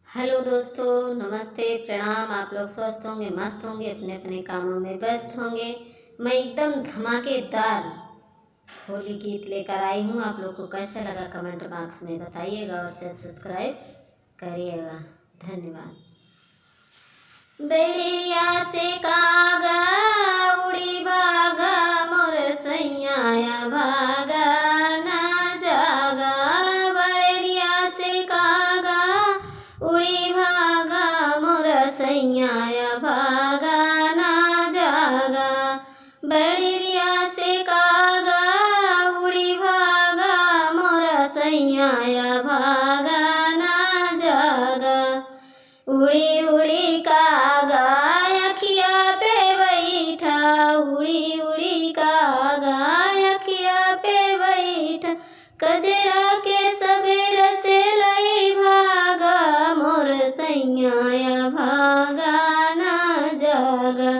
Hello दोस्तों, नमस्ते, प्रणाम। आप लोग स्वस्थ होंगे, मस्त होंगे, अपने अपने कामों में व्यस्त होंगे। मैं एकदम धमाकेदार होली गीत लेकर आई हूँ। आप लोग को कैसा लगा कमेंट बॉक्स में बताइएगा और सब्सक्राइब करिएगा। धन्यवाद। बेड़िया से कागा उड़ी भागा मोर सैया भागा ना जागा। बेड़िया से कागा उड़ी भागा मोर सैया भागा ना जागा। बेड़िया से कागा उड़ी भागा मोर सैया भागा ना जागा। उड़ी उड़ी कागा अखिया पे बैठा, उड़ी उड़ी कागा अखिया पे बैठा। कजरा के सबेर से लई भागा मोर सैया भागा ना जागा।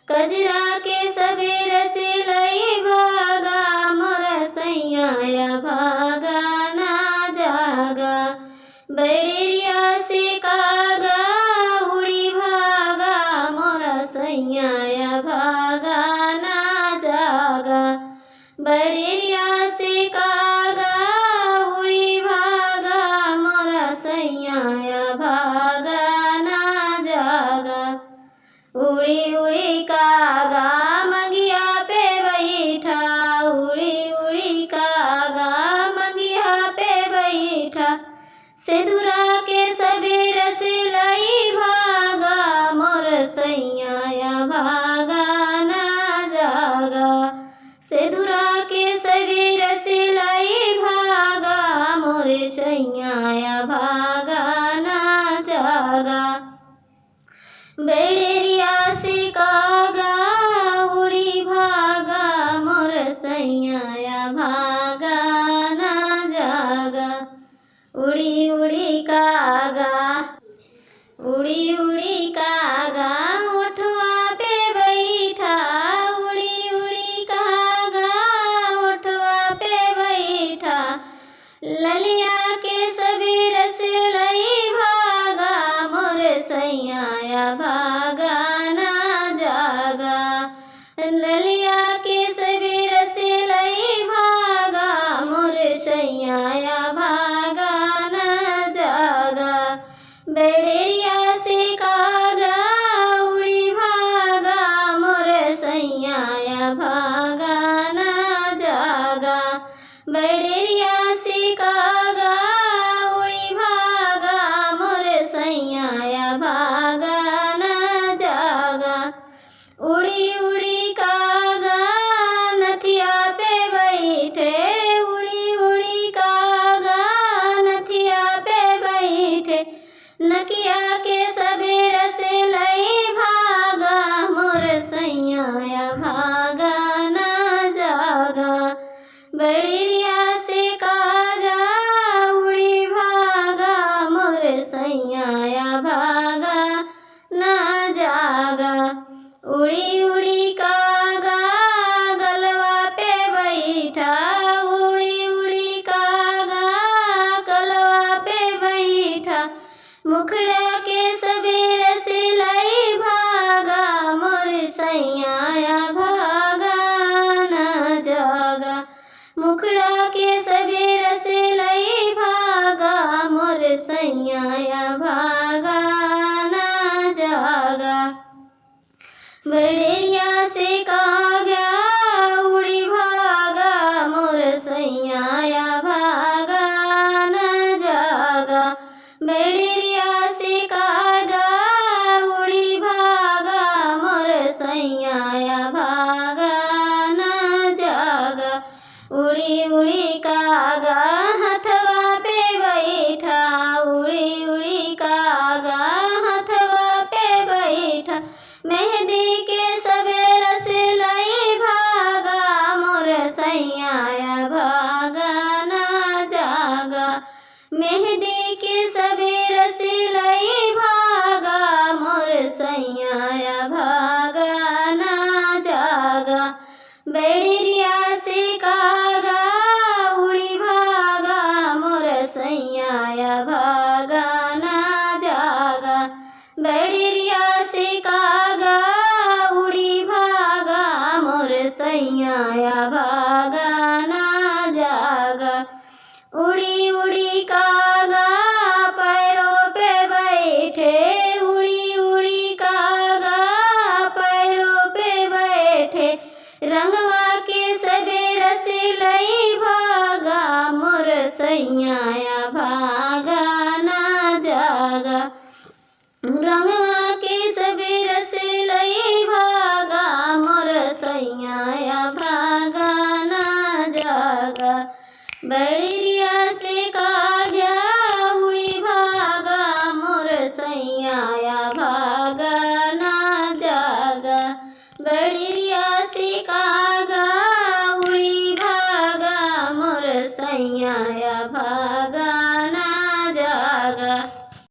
कजरा के सबेर से लई भागा मोर सैया भागा ना जागा। बेड़िया से कागा उड़ी भागा मोर सैया भागा ना जागा। बेड़िया से कागा उड़ी भागा मोर सैया भागा ना जागा। उड़ी उड़ी कागा मंगिया पे बैठा, उड़ी उड़ी कागा मंगिया पे बैठा। सिंदूरा के सबेर से लई भागा मोर सैया भागा ना जागा। सिंदूरा के सबेर से लई भागा मोर सैया भागा ना जागा। बेड़िया से कागा उड़ी भागा मोर सैया भागा ना जागा। उड़ी उड़ी कागा उड़ी उड़ी कागा ओठवा पे बैठा, उड़ी उड़ी कागा ओठवा पे बैठा। ललिया के सबेर से लई भागा मोर सैया भागा ना जागा। ललिया के सबेर से लई भागा मोर सैया भागा ना जागा। बेड़िया से कागा उड़ी भागा मोर सैया भागा ना जागा। बेड़िया से कागा उड़ी भागा मोर सैया भागा ना जागा। उड़ी उड़ी कागा नथिया पे बैठे, उड़ी उड़ी कागा नथिया पे बैठे। नकिया के सबेर से लई भागा मोर सैया भागा ना जागा। बेड़िया से कागा उड़ी भागा मोर सैया भागा ना जागा। उड़ी उड़ी कागा गलवा पे बैठा, उड़ी उड़ी कागा गलवा पे बैठा। मुखड़ा के सबेर से लई भागा मोर सैया भागा ना जागा। मुखड़ा के सबेर से लई भागा मोर सैया भागा ना जागा। बेड़िया से कागा उड़ी भागा मोर सैया भागा ना जागा। बेड़िया से कागा उड़ी भागा मोर सैया भागा ना जागा। उड़ी उड़ी कागा हथवा पे बैठा, उड़ी उड़ी कागा हथवा पे बैठा। मेहंदी के सबेर से लई भागा मोर सैया भागा ना जागा। मेहंदी के सबेर से लई भागा मोर सैया भागा ना जागा। बेड़िया से कागा उड़ी भागा मोर सैया भागा ना जागा। बड़रिया से कागा उड़ी भागा मोर सैया भागा ना जागा। उड़ी उड़ी कागा पैरों पे बैठे, उड़ी उड़ी कागा पैरों पे बैठे, रंगवा के सबेर से लई भागा मोर सैया भागा ना जागा। रंगवा के सबेर से लई भागा मोर सैया भागा ना जागा। बड़रिया से कागा उड़ी भागा मोर सैया भागा ना जागा। बड़रिया से कागा उड़ी भागा मोर सैया भागा